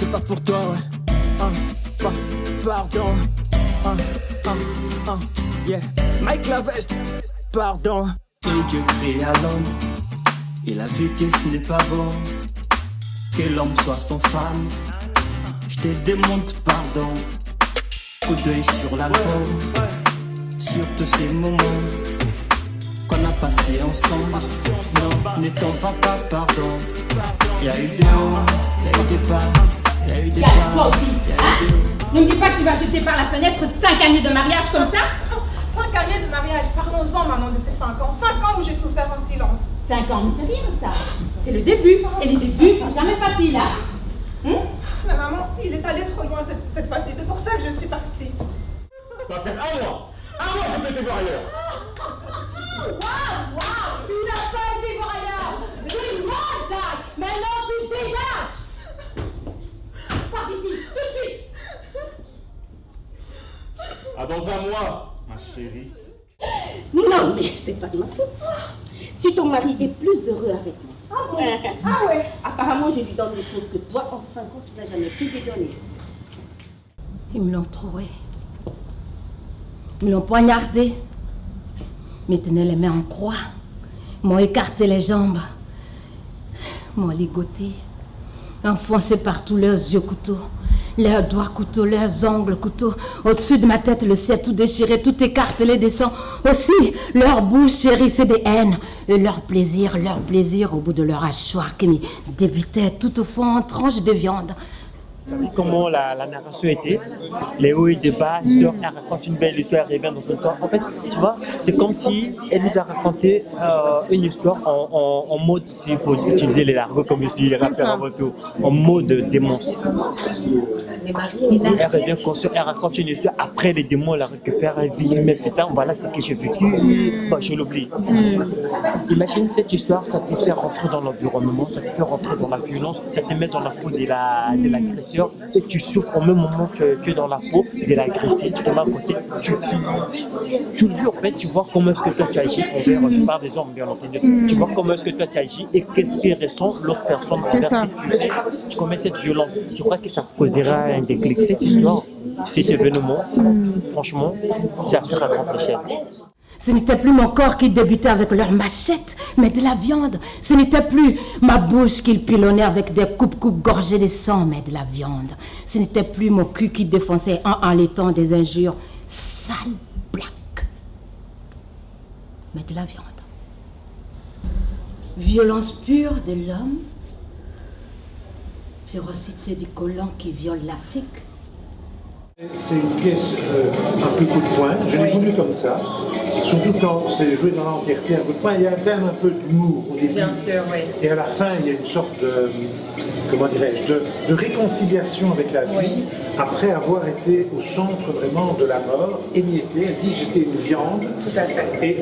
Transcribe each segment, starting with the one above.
c'est pas pour toi, ouais. Pardon. Yeah. Mike Laveste, pardon. Et Dieu créa l'homme, il a vu que ce n'est pas bon que l'homme soit son femme. Je te demande pardon. Coup d'œil sur l'album, sur tous ces moments qu'on a passé ensemble. Non, ne t'en va pas, pardon. Il y a eu des hauts, il y a eu des bas, il y a eu des bas. Ne me dis pas que tu vas jeter par la fenêtre 5 années de mariage comme ça. 5 années de mariage, parlons-en maman de ces 5 ans. 5 ans où j'ai souffert en silence. 5 ans, mais c'est rien ça. C'est le début. Et les débuts, c'est jamais facile, hein. Mais maman, il est allé trop loin cette fois-ci. C'est pour ça que je suis partie. Ça fait 1 mois. 1 mois que tu étais voir ailleurs. Waouh, il n'a pas été voir ailleurs. C'est moi, Jacques. Maintenant, tu dégages. Pars d'ici, tout de suite. Ah, dans 1 mois, ma chérie. Non, mais c'est pas de ma faute. Si ton mari est plus heureux avec moi. Ah ouais. Apparemment, je lui donne des choses que toi, en 5 ans, tu n'as jamais pu lui donner. Ils me l'ont troué. Ils me l'ont poignardé. Ils me tenaient les mains en croix. Ils m'ont écarté les jambes. Ils m'ont ligoté. Enfoncé partout leurs yeux couteaux. Leurs doigts couteaux, leurs ongles couteaux. Au-dessus de ma tête, le ciel tout déchiré, tout écartelé descend. Aussi, leur bouche chérissait des haines. Et leur plaisir au bout de leur hachoir qui me débutait tout au fond en tranches de viande. Comment la narration était, les hauts et les bas, l'histoire, elle raconte une belle histoire, elle revient dans son temps. En fait, tu vois, c'est comme si elle nous a raconté une histoire en mode, si pour utiliser les largos comme ici, les rappeurs avant tout, en mode démence. Elle revient consciente, elle raconte une histoire, après les démons la récupèrent, elle vit, mais putain, voilà ce que j'ai vécu, bon, je l'oublie. Imagine cette histoire, ça te fait rentrer dans l'environnement, ça te fait rentrer dans la violence, ça te met dans la peau de l'agresseur. Et tu souffres au même moment que tu es dans la peau de l'agressé, tu te mets à côté, tu le vis en fait, tu vois comment est-ce que toi tu agis envers, je parle des hommes bien entendu, tu vois comment est-ce que toi tu agis et qu'est-ce que ressent l'autre personne envers qui tu commets cette violence. Je crois que ça causera un déclic, cette histoire, cet événement, franchement, ça fait à grande échelle. Ce n'était plus mon corps qui débutait avec leurs machettes, mais de la viande. Ce n'était plus ma bouche qu'ils pilonnaient avec des coupes gorgées de sang, mais de la viande. Ce n'était plus mon cul qui défonçait en allaitant des injures sales, black, mais de la viande. Violence pure de l'homme, férocité du colon qui viole l'Afrique. C'est une pièce un peu coup de poing, je l'ai voulu comme ça, surtout quand c'est joué dans l'entièreté un coup de poing, il y a quand même un peu d'humour au début. Bien sûr, oui. Et à la fin, il y a une sorte de, comment dirais-je, de réconciliation avec la vie, après avoir été au centre vraiment de la mort, émiettée. Elle dit j'étais une viande. Tout à fait. Et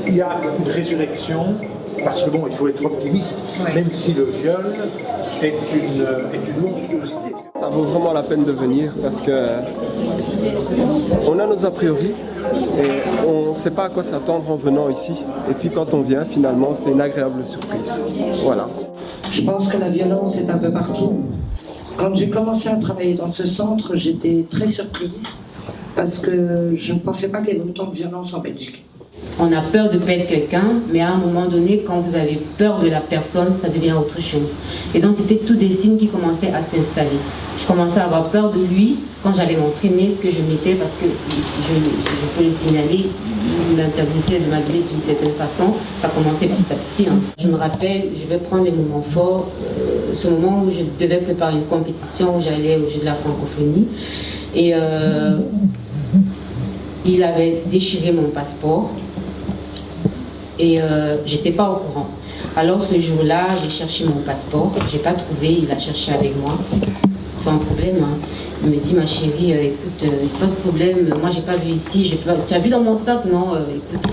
il y a une résurrection, parce que bon, il faut être optimiste, même si le viol est une monstruosité. Ça vaut vraiment la peine de venir parce que on a nos a priori et on ne sait pas à quoi s'attendre en venant ici. Et puis quand on vient, finalement, c'est une agréable surprise. Voilà. Je pense que la violence est un peu partout. Quand j'ai commencé à travailler dans ce centre, j'étais très surprise parce que je ne pensais pas qu'il y avait autant de violence en Belgique. On a peur de perdre quelqu'un, mais à un moment donné, quand vous avez peur de la personne, ça devient autre chose. Et donc, c'était tous des signes qui commençaient à s'installer. Je commençais à avoir peur de lui quand j'allais m'entraîner, ce que je mettais, parce que, je peux le signaler, il m'interdisait de m'habiller d'une certaine façon. Ça commençait petit à petit. Je me rappelle, je vais prendre des moments forts, ce moment où je devais préparer une compétition, où j'allais au jeu de la francophonie. Et il avait déchiré mon passeport. Et j'étais pas au courant. Alors ce jour-là, j'ai cherché mon passeport, j'ai pas trouvé, il a cherché avec moi, sans problème. Il me dit ma chérie, écoute, pas de problème, moi j'ai pas vu ici, tu as vu dans mon sac? Non, écoute,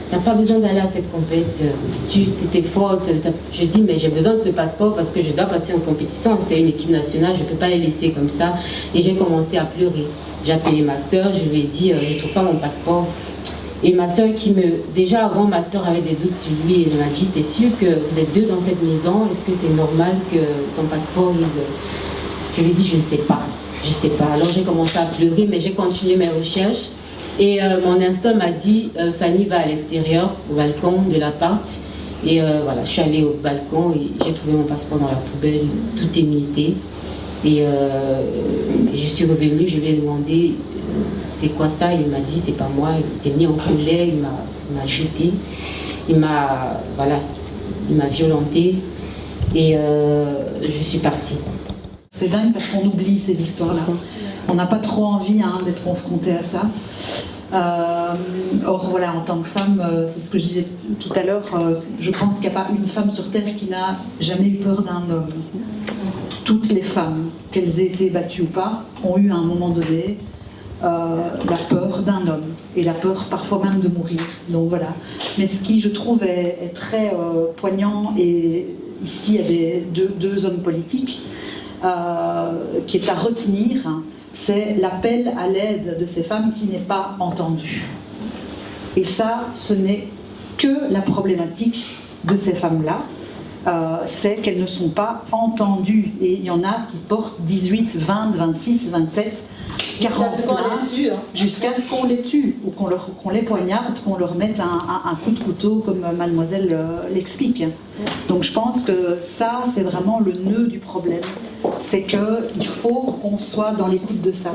t'as pas besoin d'aller à cette compète, tu t'étais forte. Je dis mais j'ai besoin de ce passeport parce que je dois passer en compétition, c'est une équipe nationale, je peux pas les laisser comme ça. Et j'ai commencé à pleurer. J'ai appelé ma soeur, je lui ai dit je trouve pas mon passeport. Et ma soeur déjà avant, ma soeur avait des doutes sur lui. Elle m'a dit, t'es sûre que vous êtes deux dans cette maison? Est-ce que c'est normal que ton passeport, Je lui ai dit, je ne sais pas. Je ne sais pas. Alors j'ai commencé à pleurer, mais j'ai continué mes recherches. Et mon instinct m'a dit, Fanny va à l'extérieur, au balcon de l'appart. Et voilà, je suis allée au balcon et j'ai trouvé mon passeport dans la poubelle, tout émietté. Et je suis revenue, je lui ai demandé c'est quoi ça. Il m'a dit c'est pas moi. Il s'est mis en colère, il m'a jeté, il m'a violentée et je suis partie. C'est dingue parce qu'on oublie ces histoires-là. On n'a pas trop envie d'être confronté à ça. Or voilà, en tant que femme, c'est ce que je disais tout à l'heure, je pense qu'il n'y a pas une femme sur Terre qui n'a jamais eu peur d'un homme. Toutes les femmes, qu'elles aient été battues ou pas, ont eu à un moment donné la peur d'un homme et la peur parfois même de mourir. Donc voilà. Mais ce qui, je trouve, est très poignant, et ici il y a deux hommes politiques, qui est à retenir, c'est l'appel à l'aide de ces femmes qui n'est pas entendu. Et ça, ce n'est que la problématique de ces femmes-là, c'est qu'elles ne sont pas entendues. Et il y en a qui portent 18, 20, 26, 27, 40 plaintes, jusqu'à ce qu'on les tue, ou qu'on les poignarde, qu'on leur mette un coup de couteau, comme mademoiselle l'explique. Donc je pense que ça, c'est vraiment le nœud du problème. C'est qu'il faut qu'on soit dans l'écoute de ça.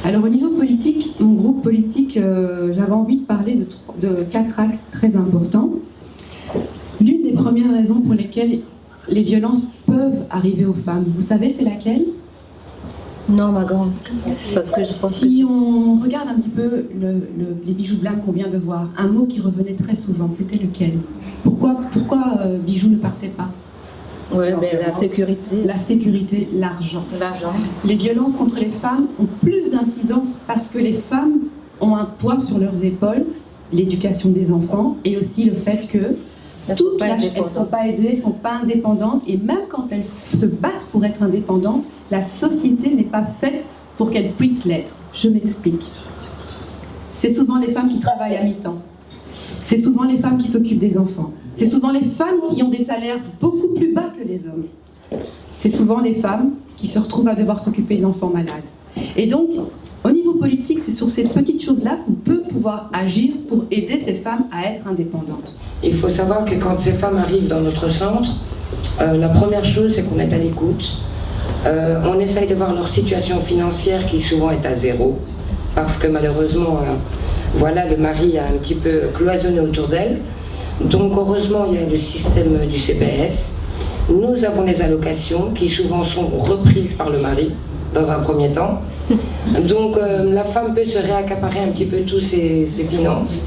Alors au niveau politique, mon groupe politique, j'avais envie de parler de 4 axes très importants. L'une des premières raisons pour lesquelles les violences peuvent arriver aux femmes, vous savez c'est laquelle ? Non, ma grande. Parce que je pense si on regarde un petit peu les bijoux blancs qu'on vient de voir, un mot qui revenait très souvent, c'était lequel ? Pourquoi bijoux ne partait pas ? Oui, mais la sécurité. La sécurité, l'argent. Les violences contre les femmes ont plus d'incidence parce que les femmes ont un poids sur leurs épaules, l'éducation des enfants, et aussi le fait que elles ne sont pas aidées, elles ne sont pas indépendantes, et même quand elles se battent pour être indépendantes, la société n'est pas faite pour qu'elles puissent l'être. Je m'explique. C'est souvent les femmes qui travaillent à mi-temps. C'est souvent les femmes qui s'occupent des enfants. C'est souvent les femmes qui ont des salaires beaucoup plus bas que les hommes. C'est souvent les femmes qui se retrouvent à devoir s'occuper de l'enfant malade. Et donc, au niveau politique, c'est sur ces petites choses-là qu'on peut pouvoir agir pour aider ces femmes à être indépendantes. Il faut savoir que quand ces femmes arrivent dans notre centre, la première chose, c'est qu'on est à l'écoute. On essaye de voir leur situation financière qui souvent est à zéro, parce que malheureusement, voilà, le mari a un petit peu cloisonné autour d'elle. Donc heureusement, il y a le système du CPS. Nous avons les allocations qui souvent sont reprises par le mari dans un premier temps. Donc la femme peut se réaccaparer un petit peu tous ses finances.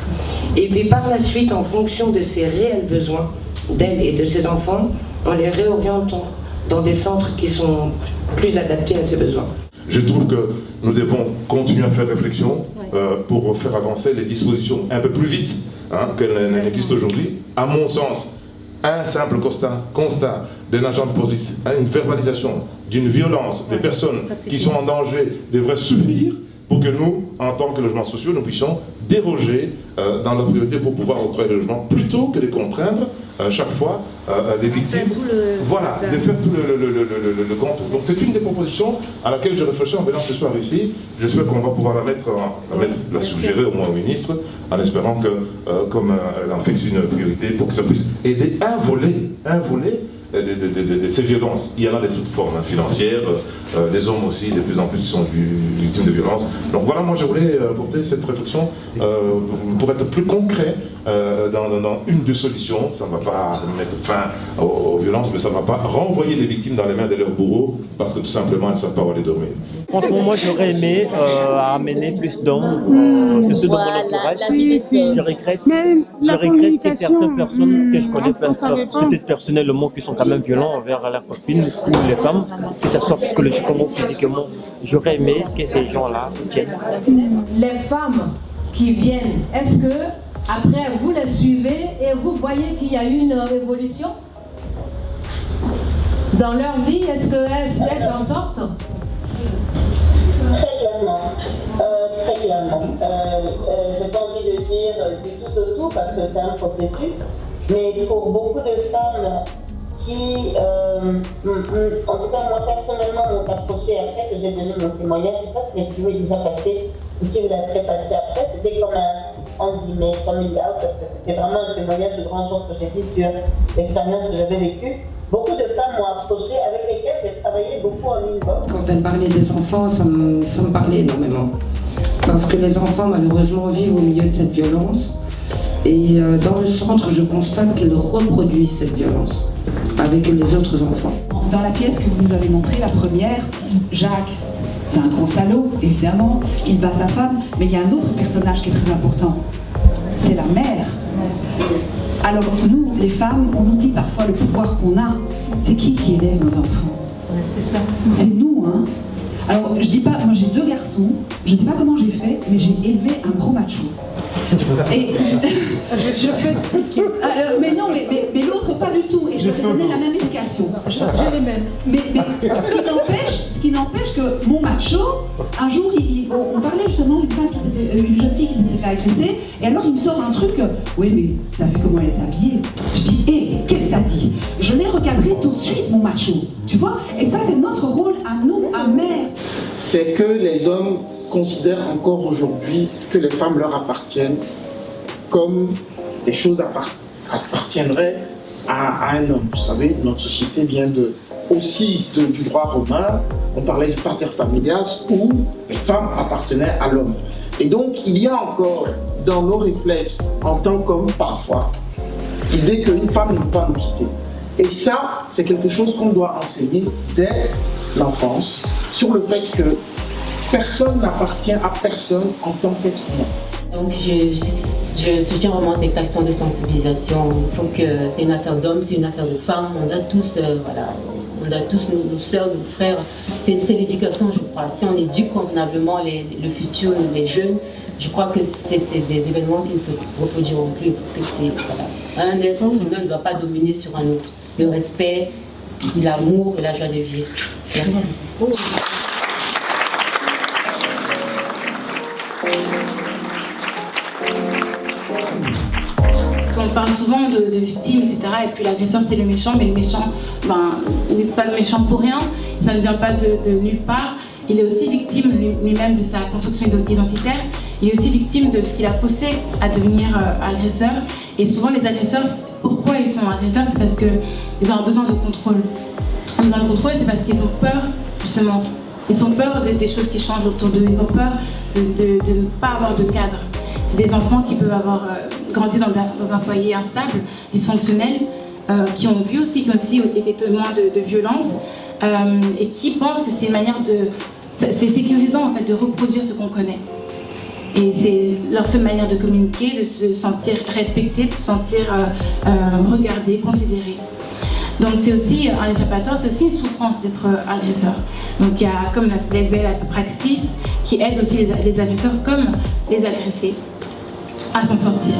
Et puis par la suite, en fonction de ses réels besoins d'elle et de ses enfants, on les réoriente dans des centres qui sont plus adaptés à ses besoins. Je trouve que nous devons continuer à faire réflexion pour faire avancer les dispositions un peu plus vite qu'elles n'existent aujourd'hui. À mon sens, un simple constat d'un agent de police, une verbalisation d'une violence des personnes qui sont en danger devrait suffire pour que nous, en tant que logements sociaux, nous puissions déroger dans la priorité pour pouvoir octroyer le logement plutôt que de contraindre chaque fois les victimes. Voilà, de faire tout le compte. Donc c'est une des propositions à laquelle je réfléchis en venant ce soir ici. J'espère qu'on va pouvoir la suggérer au moins au ministre, en espérant que, comme elle en fixe une priorité, pour que ça puisse aider un volet de ces violences. Il y en a de toutes formes, financières, les hommes aussi, de plus en plus sont victimes de violences. Donc voilà, moi je voulais porter cette réflexion pour être plus concret dans une des solutions. Ça ne va pas mettre fin aux violences, mais ça ne va pas renvoyer les victimes dans les mains de leurs bourreaux parce que tout simplement elles ne savent pas où aller dormir. Franchement, moi j'aurais aimé amener plus d'hommes, surtout dans mon entourage. Je regrette que certaines personnes que je connais, peut-être personnellement, qui sont quand même violents envers leurs copines ou les femmes, que ce soit psychologiquement ou physiquement, j'aurais aimé que ces gens-là viennent. Les femmes qui viennent, est-ce que après vous les suivez et vous voyez qu'il y a une évolution dans leur vie? Est-ce qu'elles s'en sortent? Très clairement. J'ai pas envie de dire du tout au tout parce que c'est un processus, mais pour beaucoup de femmes qui, en tout cas moi personnellement, m'ont approché après que j'ai donné mon témoignage. Je ne sais pas si la vidéo est déjà passée ou si vous l'avez fait passer après. C'était comme un, en guillemets, coming out, parce que c'était vraiment un témoignage de grand jour que j'ai dit sur l'expérience que j'avais vécue. Beaucoup de femmes m'ont approché avec lesquelles j'ai travaillé beaucoup en inbox. Quand elle parlait des enfants, ça me parlait énormément. Parce que les enfants, malheureusement, vivent au milieu de cette violence. Et dans le centre, je constate qu'ils reproduisent cette violence avec les autres enfants. Dans la pièce que vous nous avez montrée, la première, Jacques, c'est un gros salaud, évidemment. Il bat sa femme, mais il y a un autre personnage qui est très important. C'est la mère. Alors nous, les femmes, on oublie parfois le pouvoir qu'on a. C'est qui élève nos enfants? C'est ça. C'est nous, hein. Alors je dis pas, moi j'ai 2 garçons, je sais pas comment j'ai fait, mais j'ai élevé un gros macho. Et je peux expliquer. Mais non, mais l'autre pas du tout. Et je vais donner la même éducation. J'ai les mêmes. Mais ce qui n'empêche que mon macho, un jour, on parlait justement d'une jeune fille qui s'était fait agresser, et alors il me sort un truc. Oui, mais t'as vu comment elle était habillée? Je dis, hé, qu'est-ce que t'as dit? Je l'ai recadré tout de suite, mon macho. Tu vois? Et ça, c'est notre rôle à nous, à mère. C'est que les hommes considèrent encore aujourd'hui que les femmes leur appartiennent comme des choses appartiendraient à un homme. Vous savez, notre société vient aussi du droit romain. On parlait du pater familias où les femmes appartenaient à l'homme. Et donc, il y a encore dans nos réflexes, en tant qu'homme parfois, l'idée qu'une femme ne peut pas nous quitter. Et ça, c'est quelque chose qu'on doit enseigner dès l'enfance, sur le fait que personne n'appartient à personne en tant qu'être humain. Donc je soutiens vraiment ces questions de sensibilisation. Il faut que c'est une affaire d'hommes, c'est une affaire de femmes. On a tous, on a tous nos soeurs, nos frères. C'est l'éducation, je crois. Si on éduque convenablement le futur, les jeunes, je crois que c'est des événements qui ne se reproduiront plus parce que un être humain ne doit pas dominer sur un autre. Le respect, l'amour et la joie de vivre. Merci. On parle souvent de victimes, etc. Et puis l'agresseur c'est le méchant, mais le méchant n'est pas le méchant pour rien. Ça ne vient pas de nulle part. Il est aussi victime lui-même de sa construction identitaire. Il est aussi victime de ce qu'il a poussé à devenir agresseur. Et souvent les agresseurs, pourquoi ils sont agresseurs? C'est parce qu'ils ont un besoin de contrôle. Un besoin de contrôle, c'est parce qu'ils ont peur, justement. Ils ont peur des choses qui changent autour d'eux. Ils ont peur de ne pas avoir de cadre. C'est des enfants qui peuvent avoir grandi dans un foyer instable, dysfonctionnel, qui ont aussi été témoins de violence et qui pensent que c'est une manière c'est sécurisant en fait de reproduire ce qu'on connaît. Et c'est leur seule manière de communiquer, de se sentir respecté, de se sentir regardé, considéré. Donc c'est aussi un échappatoire, c'est aussi une souffrance d'être agresseur. Donc il y a comme la praxis qui aide aussi les agresseurs comme les agressés à s'en sortir.